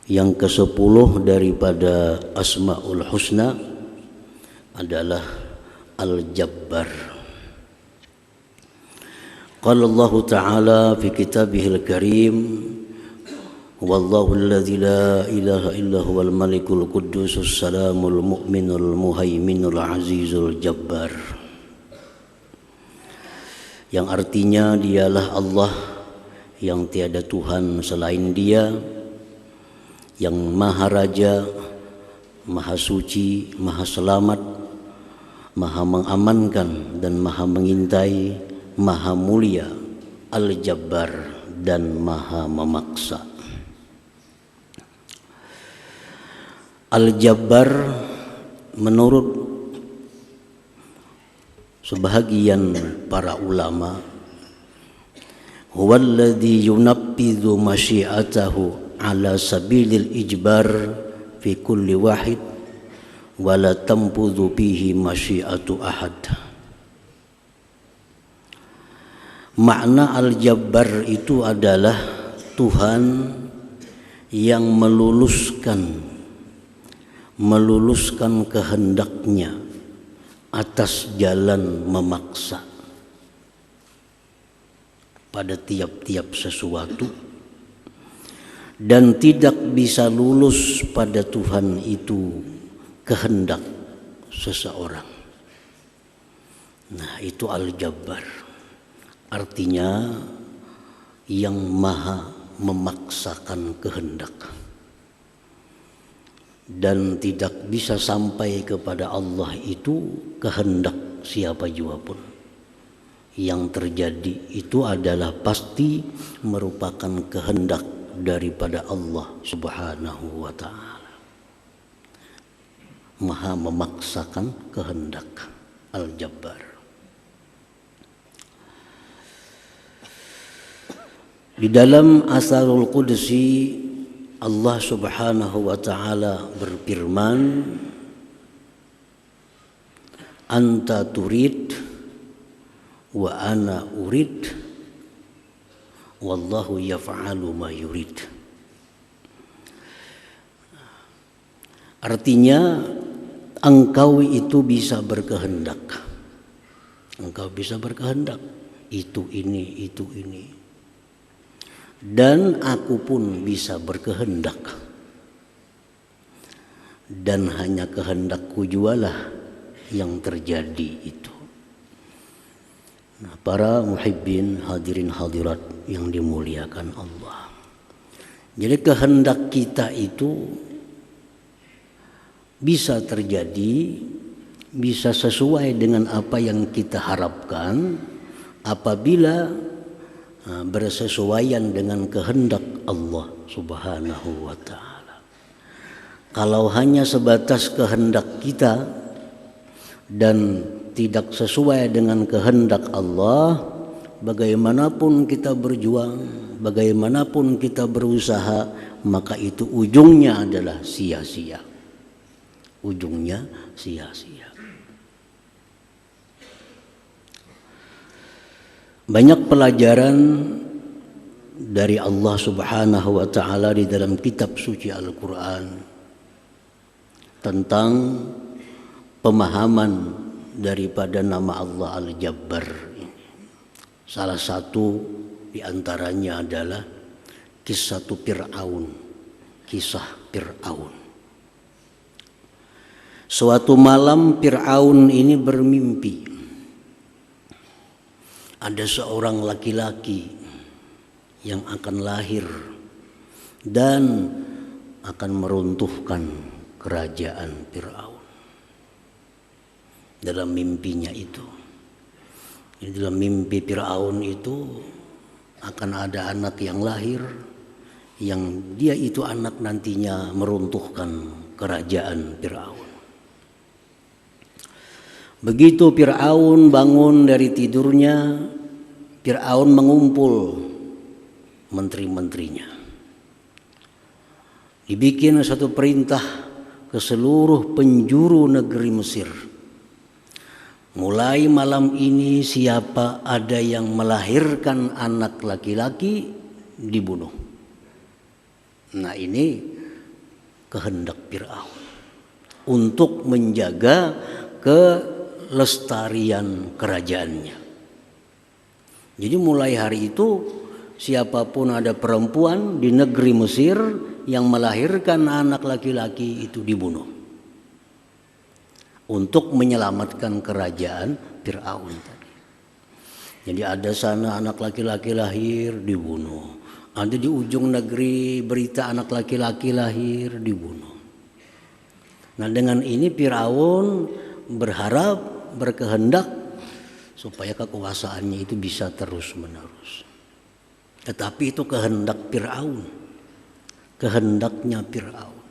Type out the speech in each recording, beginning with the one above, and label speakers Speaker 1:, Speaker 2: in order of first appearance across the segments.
Speaker 1: Yang ke-10 daripada Asmaul Husna adalah Al-Jabbar. Qala Allah Ta'ala fi kitabihil karim, wallahu alladzi la ilaha illa huwal malikul quddusus salamul mu'minul muhaiminul azizul jabbar. Yang artinya dialah Allah yang tiada Tuhan selain Dia, yang Maha Raja, Maha Suci, Maha Selamat, Maha mengamankan dan Maha mengintai, Maha Mulia, Al-Jabbar, dan Maha memaksa. Al-Jabbar menurut sebahagian para ulama, huwallazi yunaffidhu masyiatahu ala sabilil ijbar fi kulli wahid wa la tanfudhu bihi masyiatu ahad. Makna Al-Jabbar itu adalah Tuhan yang meluluskan kehendaknya atas jalan memaksa pada tiap-tiap sesuatu, dan tidak bisa lulus pada Tuhan itu kehendak seseorang. Nah, itu Al-Jabbar, artinya yang maha memaksakan kehendak, dan tidak bisa sampai kepada Allah itu kehendak siapa jua pun. Yang terjadi itu adalah pasti merupakan kehendak daripada Allah Subhanahu wa Ta'ala. Maha memaksakan kehendak, Al-Jabbar. Di dalam Asarul Qudsi, Allah Subhanahu wa Ta'ala berfirman, anta turid wa ana urid wallahu yaf'alu ma yurid. Artinya engkau itu bisa berkehendak. Engkau bisa berkehendak itu ini. Dan aku pun bisa berkehendak. Dan hanya kehendakku jualah yang terjadi itu. Nah, para muhibbin, hadirin hadirat yang dimuliakan Allah. Jadi kehendak kita itu bisa terjadi, bisa sesuai dengan apa yang kita harapkan apabila bersesuaian dengan kehendak Allah Subhanahu wa Ta'ala. Kalau hanya sebatas kehendak kita dan tidak sesuai dengan kehendak Allah, bagaimanapun kita berjuang, bagaimanapun kita berusaha, maka itu ujungnya adalah sia-sia. Ujungnya sia-sia. Banyak pelajaran dari Allah Subhanahu wa Ta'ala di dalam kitab suci Al-Quran tentang pemahaman daripada nama Allah Al-Jabbar. Salah satu di antaranya adalah kisah Fir'aun. Suatu malam Fir'aun ini bermimpi. Ada seorang laki-laki yang akan lahir dan akan meruntuhkan kerajaan Fir'aun. Dalam mimpinya itu, dalam mimpi Fir'aun itu akan ada anak yang lahir, yang dia itu anak nantinya meruntuhkan kerajaan Fir'aun. Begitu Fir'aun bangun dari tidurnya, Fir'aun mengumpul menteri-menterinya. Dibikin satu perintah ke seluruh penjuru negeri Mesir. Mulai malam ini siapa ada yang melahirkan anak laki-laki dibunuh. Nah, ini kehendak Fir'aun untuk menjaga kelestarian kerajaannya. Jadi mulai hari itu siapapun ada perempuan di negeri Mesir yang melahirkan anak laki-laki itu dibunuh untuk menyelamatkan kerajaan Fir'aun tadi. Jadi ada sana anak laki-laki lahir dibunuh, ada di ujung negeri berita anak laki-laki lahir dibunuh. Nah dengan ini Fir'aun berkehendak supaya kekuasaannya itu bisa terus menerus. Tetapi itu kehendak Fir'aun, kehendaknya Fir'aun,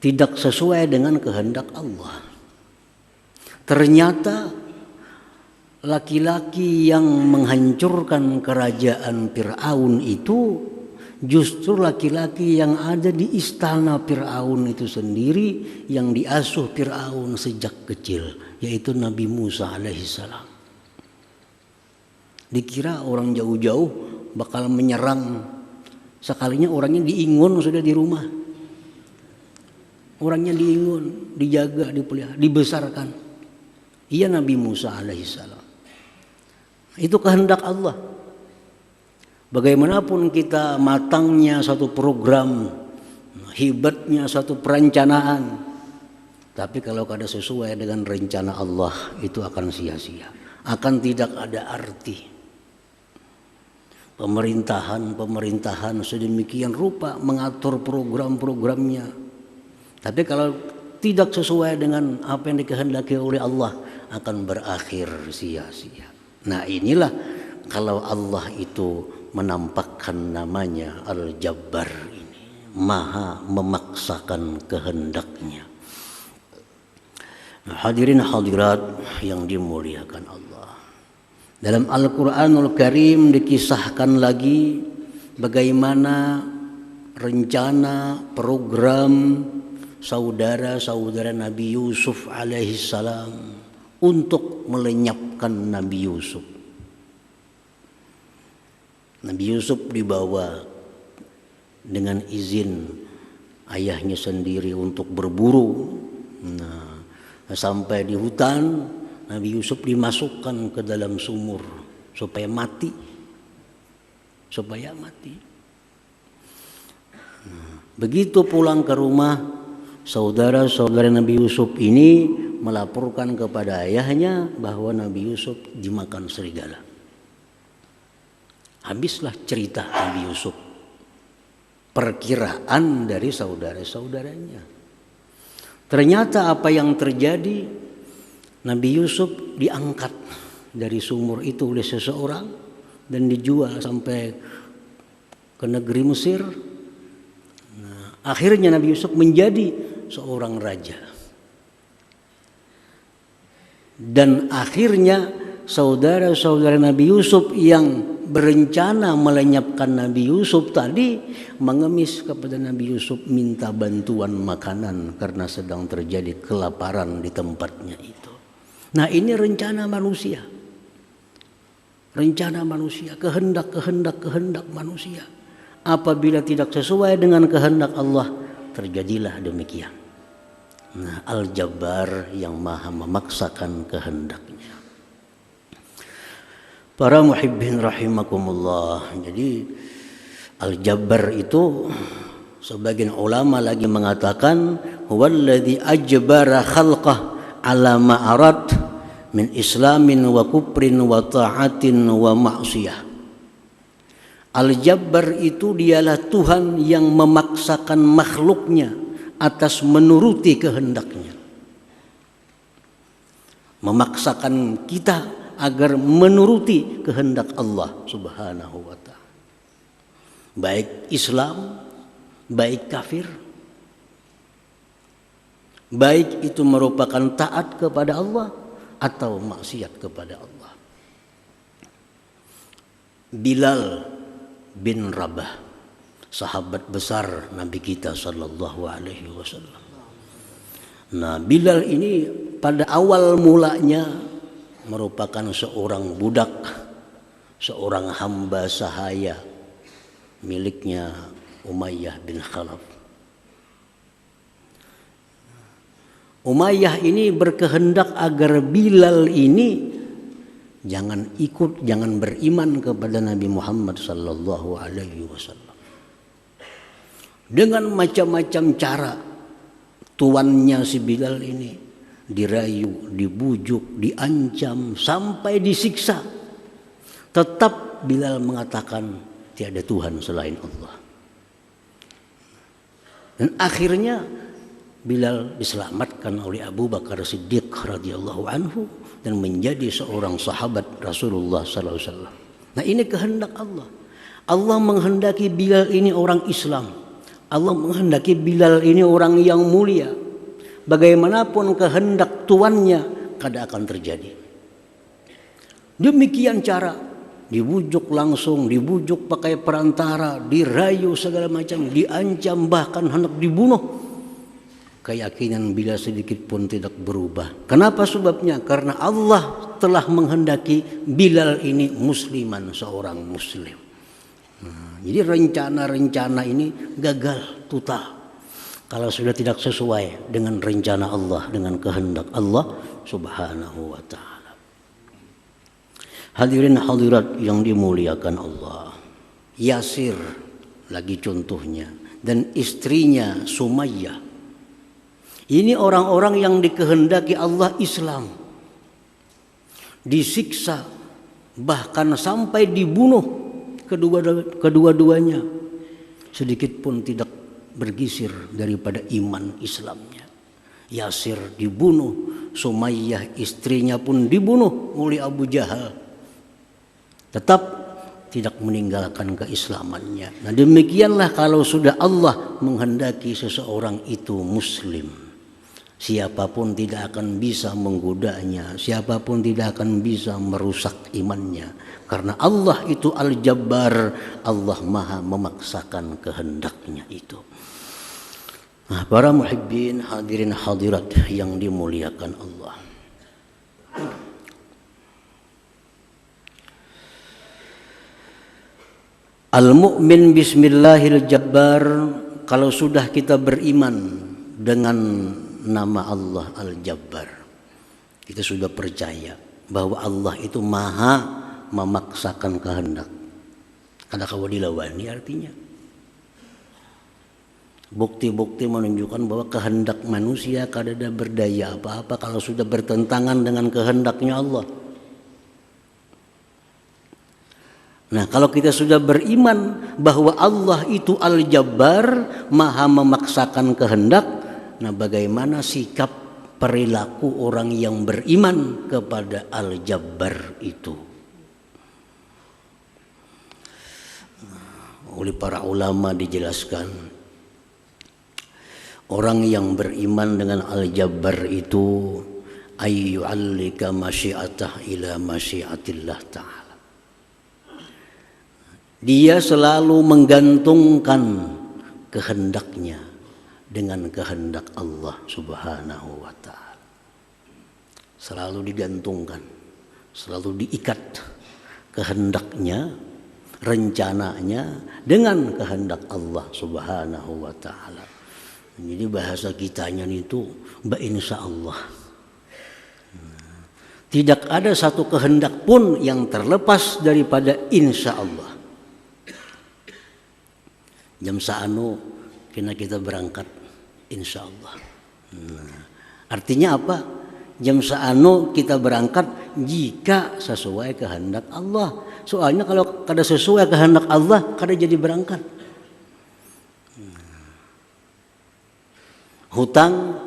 Speaker 1: tidak sesuai dengan kehendak Allah. Ternyata laki-laki yang menghancurkan kerajaan Fir'aun itu justru laki-laki yang ada di istana Fir'aun itu sendiri, yang diasuh Fir'aun sejak kecil, yaitu Nabi Musa alaihissalam. Dikira orang jauh-jauh bakal menyerang, sekalinya orangnya diingun sudah di rumah. Orangnya diingun, dijaga, dipelihara, dibesarkan. Iya Nabi Musa alaihissalam. Itu kehendak Allah. Bagaimanapun kita matangnya satu program, hebatnya satu perencanaan, tapi kalau kada sesuai dengan rencana Allah itu akan sia-sia, akan tidak ada arti. Pemerintahan sedemikian rupa mengatur program-programnya, tapi kalau tidak sesuai dengan apa yang dikehendaki oleh Allah akan berakhir sia-sia. Nah inilah kalau Allah itu menampakkan namanya Al-Jabbar ini, maha memaksakan kehendaknya. Nah, hadirin hadirat yang dimuliakan Allah, dalam Al-Quranul Karim dikisahkan lagi bagaimana rencana program saudara-saudara Nabi Yusuf alaihissalam untuk melenyapkan Nabi Yusuf. Nabi Yusuf dibawa dengan izin ayahnya sendiri untuk berburu. Nah, sampai di hutan, Nabi Yusuf dimasukkan ke dalam sumur supaya mati. Begitu pulang ke rumah, saudara-saudara Nabi Yusuf ini melaporkan kepada ayahnya bahwa Nabi Yusuf dimakan serigala. Habislah cerita Nabi Yusuf, perkiraan dari saudara-saudaranya. Ternyata apa yang terjadi, Nabi Yusuf diangkat dari sumur itu oleh seseorang dan dijual sampai ke negeri Mesir. Nah, akhirnya Nabi Yusuf menjadi seorang raja. Dan akhirnya saudara-saudara Nabi Yusuf yang berencana melenyapkan Nabi Yusuf tadi mengemis kepada Nabi Yusuf, minta bantuan makanan karena sedang terjadi kelaparan di tempatnya itu. Nah ini rencana manusia, kehendak manusia. Apabila tidak sesuai dengan kehendak Allah, terjadilah demikian. Nah, Al-Jabbar yang maha memaksakan kehendaknya. Para muhibbin rahimakumullah. Jadi Al-Jabbar itu sebagian ulama lagi mengatakan huwallazi ajbara khalqah ala ma arad min islamin wa kufrin wa ta'atin wa ma'siyah. Al-Jabbar itu dialah Tuhan yang memaksakan makhluknya atas menuruti kehendaknya. Memaksakan kita agar menuruti kehendak Allah Subhanahu wa ta'ala. Baik Islam, baik kafir, baik itu merupakan taat kepada Allah atau maksiat kepada Allah. Bilal bin Rabah, sahabat besar Nabi kita sallallahu alaihi wasallam. Nah, Bilal ini pada awal mulanya merupakan seorang budak, seorang hamba sahaya miliknya Umayyah bin Khalaf. Umayyah ini berkehendak agar Bilal ini jangan ikut, jangan beriman kepada Nabi Muhammad sallallahu alaihi wasallam. Dengan macam-macam cara tuannya si Bilal ini dirayu, dibujuk, diancam sampai disiksa. Tetap Bilal mengatakan tiada Tuhan selain Allah. Dan akhirnya Bilal diselamatkan oleh Abu Bakar Siddiq radhiyallahu anhu dan menjadi seorang sahabat Rasulullah sallallahu alaihi wasallam. Nah, ini kehendak Allah. Allah menghendaki Bilal ini orang Islam. Allah menghendaki Bilal ini orang yang mulia. Bagaimanapun kehendak tuannya, kada akan terjadi. Demikian cara dibujuk langsung, dibujuk pakai perantara, dirayu segala macam, diancam, bahkan hendak dibunuh. Keyakinan Bilal sedikit pun tidak berubah. Kenapa sebabnya? Karena Allah telah menghendaki Bilal ini musliman, seorang muslim. Jadi rencana-rencana ini gagal total kalau sudah tidak sesuai dengan rencana Allah, dengan kehendak Allah subhanahu wa ta'ala. Hadirin hadirat yang dimuliakan Allah, Yasir lagi contohnya, dan istrinya Sumayyah. Ini orang-orang yang dikehendaki Allah Islam, disiksa, bahkan sampai dibunuh kedua-duanya, sedikit pun tidak bergisir daripada iman Islamnya. Yasir dibunuh, Sumayyah istrinya pun dibunuh oleh Abu Jahal, tetap tidak meninggalkan keislamannya. Nah, demikianlah kalau sudah Allah menghendaki seseorang itu muslim, siapapun tidak akan bisa menggodanya, siapapun tidak akan bisa merusak imannya. Karena Allah itu Al-Jabbar, Allah maha memaksakan kehendaknya itu. Nah, para muhibbin, hadirin hadirat yang dimuliakan Allah. Al-mu'min bismillahil jabbar, kalau sudah kita beriman dengan nama Allah Al-Jabbar, kita sudah percaya bahwa Allah itu maha memaksakan kehendak. Kada kawa dilawani artinya. Bukti-bukti menunjukkan bahwa kehendak manusia kada ada berdaya apa-apa kalau sudah bertentangan dengan kehendaknya Allah. Nah, kalau kita sudah beriman bahwa Allah itu Al-Jabbar, maha memaksakan kehendak, nah bagaimana sikap perilaku orang yang beriman kepada Al-Jabbar itu? Oleh para ulama dijelaskan, orang yang beriman dengan Al-Jabbar itu ayyu'allika masyiatah ila masyiatillah ta'ala. Dia selalu menggantungkan kehendaknya dengan kehendak Allah subhanahu wa ta'ala. Selalu digantungkan, selalu diikat kehendaknya, rencananya dengan kehendak Allah subhanahu wa ta'ala. Jadi bahasa kitanya itu insya Allah. Tidak ada satu kehendak pun yang terlepas daripada insya Allah. Jam saanu kena kita berangkat insya Allah. Artinya apa? Jam saanu kita berangkat jika sesuai kehendak Allah. Soalnya kalau kada sesuai kehendak Allah, kada jadi berangkat. Hutang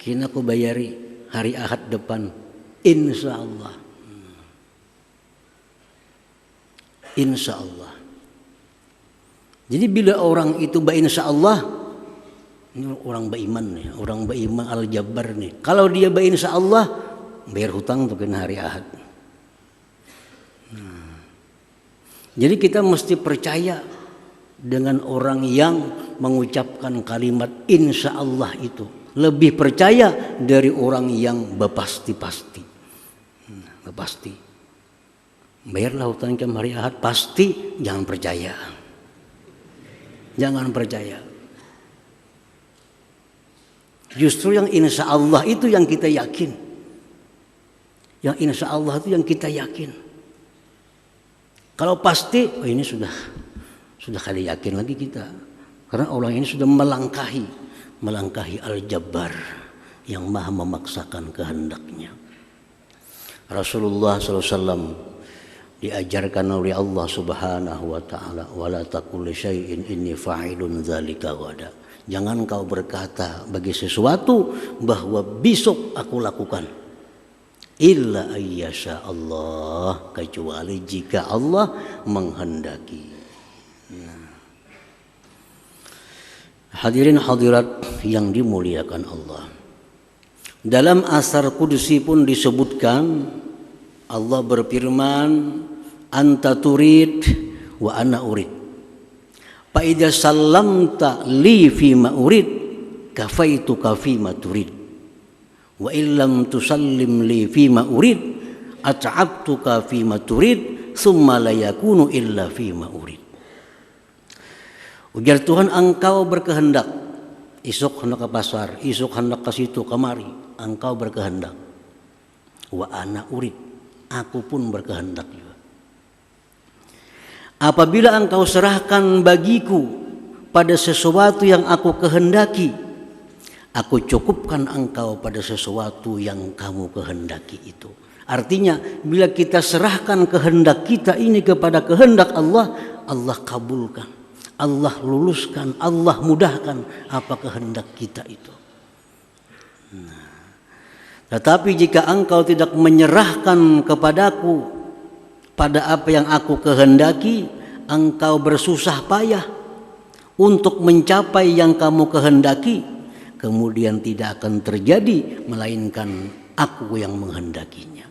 Speaker 1: kena ku bayari hari Ahad depan insya Allah. Insya Allah. Jadi bila orang itu insya Allah, ini orang beriman nih, orang beriman Al-Jabbar nih. Kalau dia insya Allah, bayar hutang tuh kena hari Ahad. Jadi kita mesti percaya dengan orang yang mengucapkan kalimat insya Allah itu. Lebih percaya dari orang yang berpasti-pasti. Berpasti. Bayarlah hutang jam hari Ahad, pasti jangan percaya. Jangan percaya. Justru yang insya Allah itu yang kita yakin. Yang insya Allah itu yang kita yakin. Kalau pasti, oh ini sudah kali yakin lagi kita. Karena orang ini sudah melangkahi Al-Jabbar yang maha memaksakan kehendaknya. Rasulullah SAW diajarkan oleh Allah Subhanahu wa taala, wala taqul syai'in inni fa'ilun dzalika ghadan. Jangan kau berkata bagi sesuatu bahwa besok aku lakukan. Illa ayyasha Allah, kecuali jika Allah menghendaki. Hadirin hadirat yang dimuliakan Allah. Dalam asar kudusi pun disebutkan, Allah berfirman, anta turid wa ana urid. Fa idza sallamta li fi ma urid kafaituka fi ma turid. Wa illam tusallim li fi ma urid at'abtuka fi ma turid summa la yakunu illa fi ma urid. Ujar Tuhan, engkau berkehendak, esok hendak ke pasar, esok hendak ke situ kemari, engkau berkehendak. Wa ana urid, aku pun berkehendak juga. Apabila engkau serahkan bagiku pada sesuatu yang aku kehendaki, aku cukupkan engkau pada sesuatu yang kamu kehendaki itu. Artinya bila kita serahkan kehendak kita ini kepada kehendak Allah, Allah kabulkan, Allah luluskan, Allah mudahkan apa kehendak kita itu. Tetapi jika engkau tidak menyerahkan kepadaku pada apa yang aku kehendaki, engkau bersusah payah untuk mencapai yang kamu kehendaki, kemudian tidak akan terjadi melainkan aku yang menghendakinya.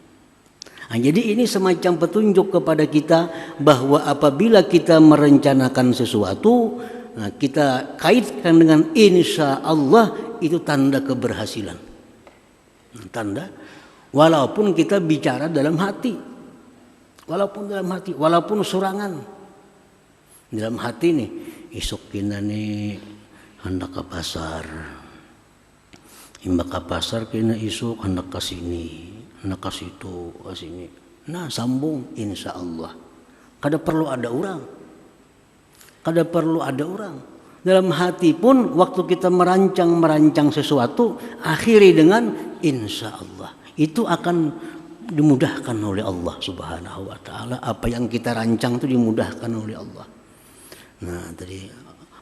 Speaker 1: Nah, jadi ini semacam petunjuk kepada kita bahwa apabila kita merencanakan sesuatu, nah, kita kaitkan dengan insya Allah, itu tanda keberhasilan. Tanda, walaupun kita bicara dalam hati, walaupun surangan dalam hati nih, esok kita nih hendak ke pasar, imbak ke pasar kita esok hendak ke sini, hendak ke situ, ke sini. Nah, sambung insya Allah. Kada perlu ada orang. Dalam hati pun waktu kita merancang sesuatu, akhiri dengan insya Allah. Itu akan dimudahkan oleh Allah Subhanahu wa taala. Apa yang kita rancang itu dimudahkan oleh Allah. Nah, tadi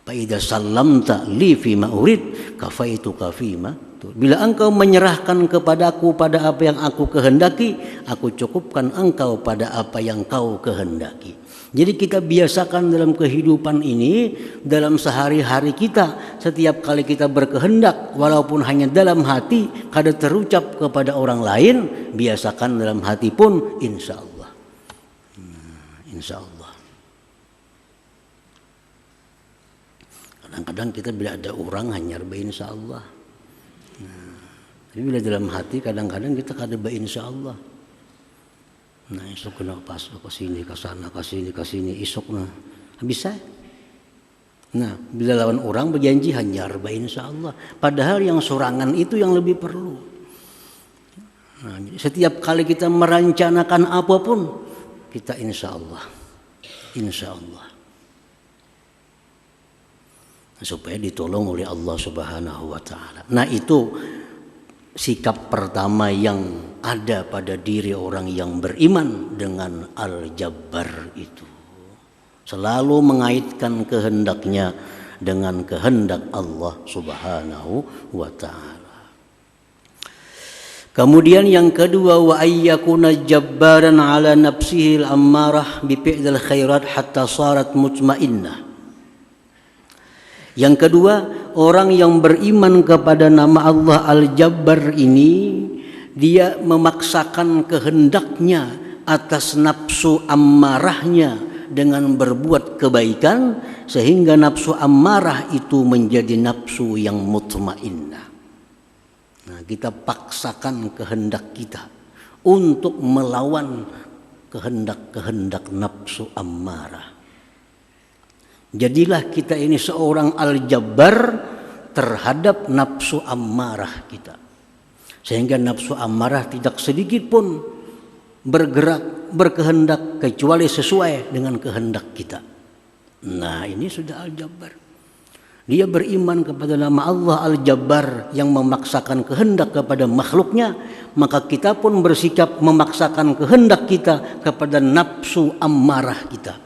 Speaker 1: fa idza sallamta li fi ma urid kafaituka fi ma. Bila engkau menyerahkan kepadaku pada apa yang aku kehendaki, aku cukupkan engkau pada apa yang kau kehendaki. Jadi kita biasakan dalam kehidupan ini, dalam sehari-hari kita, setiap kali kita berkehendak, walaupun hanya dalam hati, kada terucap kepada orang lain, biasakan dalam hati pun insya Allah. Insya Allah. Kadang-kadang kita bila ada orang hanya insya Allah. Tapi bila dalam hati kadang-kadang kita kada insya Allah. Nah, esok kena pas ke sini, ke sana, ke sini, esok nah. Bisa. Nah, bila lawan orang berjanji hanya insya Allah. Padahal yang sorangan itu yang lebih perlu. Nah, setiap kali kita merancanakan apapun, kita insya Allah. Insya Allah. Supaya ditolong oleh Allah Subhanahu wa taala. Nah, itu sikap pertama yang ada pada diri orang yang beriman dengan Al-Jabbar itu. Selalu mengaitkan kehendaknya dengan kehendak Allah Subhanahu wa ta'ala. Kemudian yang kedua, wa ayyakuna jabbaran ala nafsihi al-ammarah bi fi'lil khairat hatta sarat mutmainnah. Yang kedua, orang yang beriman kepada nama Allah Al-Jabbar ini, dia memaksakan kehendaknya atas nafsu ammarahnya dengan berbuat kebaikan, sehingga nafsu ammarah itu menjadi nafsu yang mutmainnah. Nah, kita paksakan kehendak kita untuk melawan kehendak-kehendak nafsu ammarah. Jadilah kita ini seorang Al-Jabbar, terhadap nafsu ammarah kita. Sehingga nafsu ammarah tidak sedikit pun bergerak, berkehendak kecuali sesuai dengan kehendak kita. Nah, ini sudah Al-Jabbar. Dia beriman kepada nama Allah Al-Jabbar yang memaksakan kehendak kepada makhluknya, maka kita pun bersikap memaksakan kehendak kita kepada nafsu ammarah kita.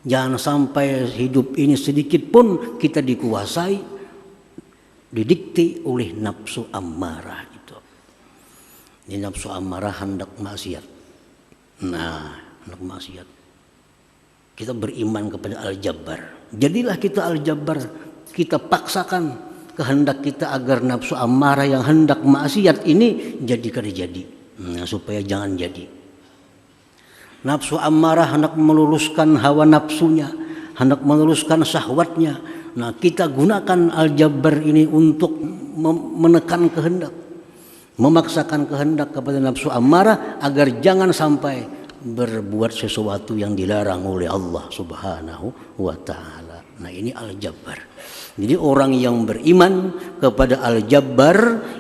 Speaker 1: Jangan sampai hidup ini sedikit pun kita dikuasai, didikte oleh nafsu ammarah itu. Ini nafsu ammarah hendak maksiat. Nah, hendak maksiat. Kita beriman kepada Al-Jabbar. Jadilah kita Al-Jabbar. Kita paksakan kehendak kita agar nafsu ammarah yang hendak maksiat ini jadi kada jadi. Nah, supaya jangan jadi. Nafsu ammarah hendak meluluskan hawa nafsunya, hendak meluluskan syahwatnya. Nah, kita gunakan Al-Jabbar ini untuk menekan kehendak, memaksakan kehendak kepada nafsu ammarah agar jangan sampai berbuat sesuatu yang dilarang oleh Allah Subhanahu wa ta'ala. Nah, ini Al-Jabbar. Jadi orang yang beriman kepada Al-Jabbar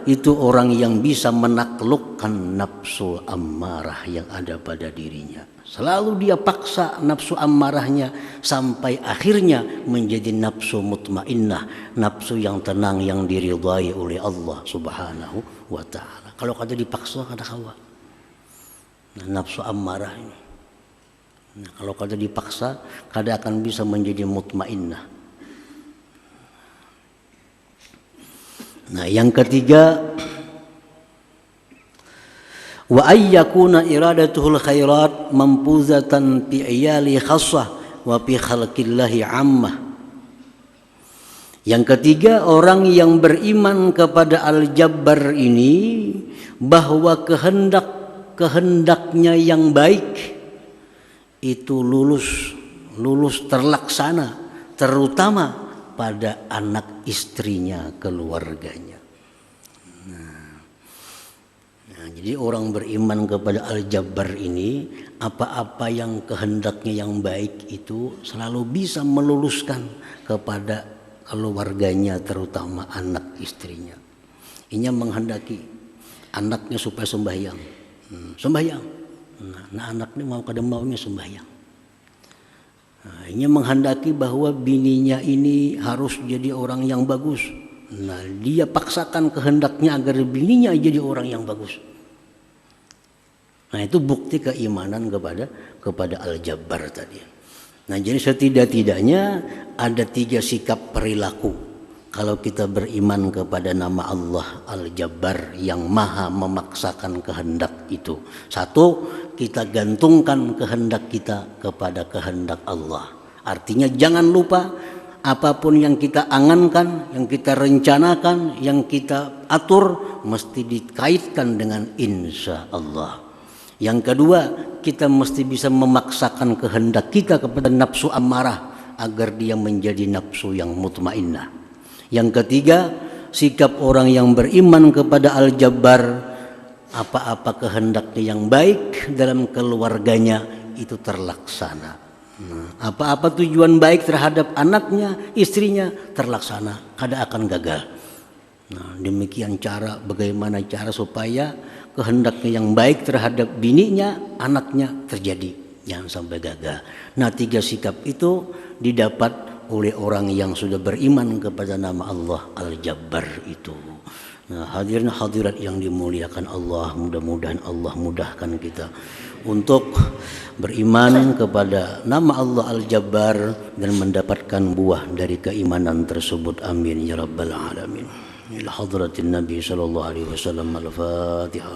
Speaker 1: itu orang yang bisa menaklukkan nafsu ammarah yang ada pada dirinya. Selalu dia paksa nafsu ammarahnya sampai akhirnya menjadi nafsu mutmainnah, nafsu yang tenang yang diridhai oleh Allah Subhanahu wa ta'ala. Kalau kada dipaksa kada kawa. Nah, nafsu ammarah ini. Nah, kalau kada dipaksa kada akan bisa menjadi mutmainnah. Nah, yang ketiga, wa ayyakuna iradatuhul khairat mampuzatan fi iyali khassah wa fi khalqillahi ammah. Yang ketiga, orang yang beriman kepada Al-Jabbar ini bahwa kehendaknya yang baik itu lulus terlaksana, terutama pada anak istrinya, keluarganya. Nah, jadi orang beriman kepada Al-Jabbar ini, apa-apa yang kehendaknya yang baik itu selalu bisa meluluskan kepada keluarganya, terutama anak istrinya. Ini menghendaki anaknya supaya sembahyang. Sembahyang. Nah, anaknya mau kada maunya sembahyang. Nah, ini menghendaki bahwa bininya ini harus jadi orang yang bagus. Nah, dia paksakan kehendaknya agar bininya jadi orang yang bagus. Nah, itu bukti keimanan kepada Al-Jabbar tadi. Nah, jadi setidak-tidaknya ada 3 sikap perilaku kalau kita beriman kepada nama Allah Al-Jabbar yang maha memaksakan kehendak itu. 1, kita gantungkan kehendak kita kepada kehendak Allah. Artinya jangan lupa apapun yang kita angankan, yang kita rencanakan, yang kita atur mesti dikaitkan dengan insya Allah. Yang kedua, kita mesti bisa memaksakan kehendak kita kepada nafsu ammarah agar dia menjadi nafsu yang mutmainnah. Yang ketiga, sikap orang yang beriman kepada Al-Jabbar, apa-apa kehendaknya yang baik dalam keluarganya itu terlaksana. Nah, apa-apa tujuan baik terhadap anaknya, istrinya terlaksana, kada akan gagal. Nah, demikian cara, bagaimana cara supaya kehendaknya yang baik terhadap bininya, anaknya terjadi, jangan sampai gagal. Nah, 3 sikap itu didapat oleh orang yang sudah beriman kepada nama Allah Al-Jabbar itu. Nah, hadirin hadirat yang dimuliakan Allah, mudah-mudahan Allah mudahkan kita untuk beriman kepada nama Allah Al-Jabbar dan mendapatkan buah dari keimanan tersebut. Amin ya rabbal alamin. Ila hadratin Nabi sallallahu alaihi wasallam. Al-Fatihah.